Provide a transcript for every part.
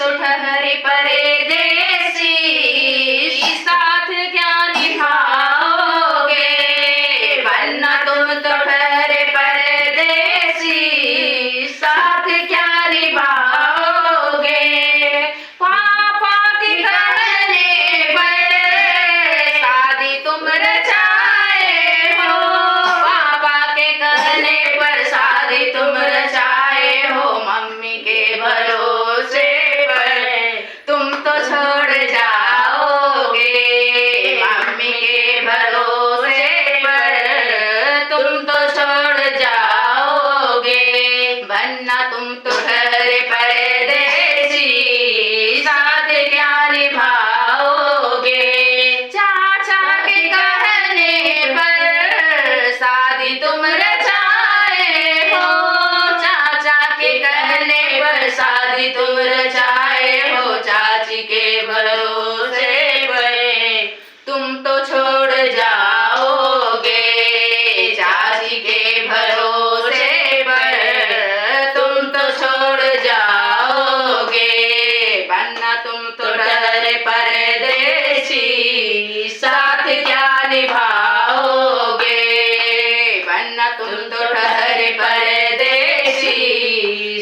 तो ठहरे परदेसी, साथ क्या निभाओगे? वरना तुम तो ठहरे परदेसी, साथ क्या निभाओगे? पापा के कहने पर शादी तुम रचाए हो, पापा के कहने पर शादी तुम रचाए हो। मम्मी के भरोसे पर तुम तो छोड़ जाओगे, मम्मी के भरोसे पर तुम तो छोड़ जाओगे। वरना तुम तो ठहरे परदेसी, साथ क्या निभाओगे? चाचा के कहने पर शादी तुम रचाए हो, चाचा के कहने पर शादी तुम रचाए हो। चाची के भरोसे पर तुम तो छोड़ जाओगे, चाची के भरोसे पर तुम तो छोड़ जाओगे। वरना तुम तो ठहरे परदेसी, साथ क्या निभाओगे? वरना तुम तो ठहरे परदेसी,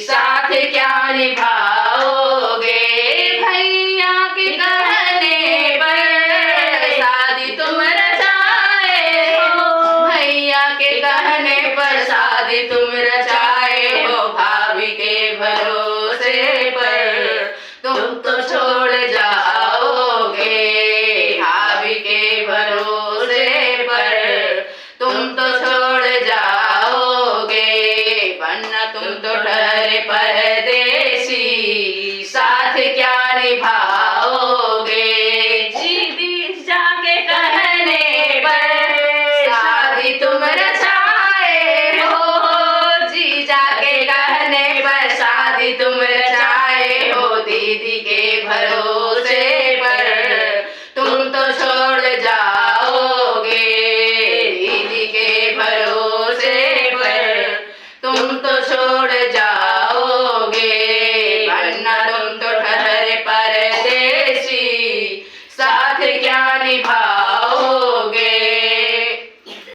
साथ क्या निभाओगे?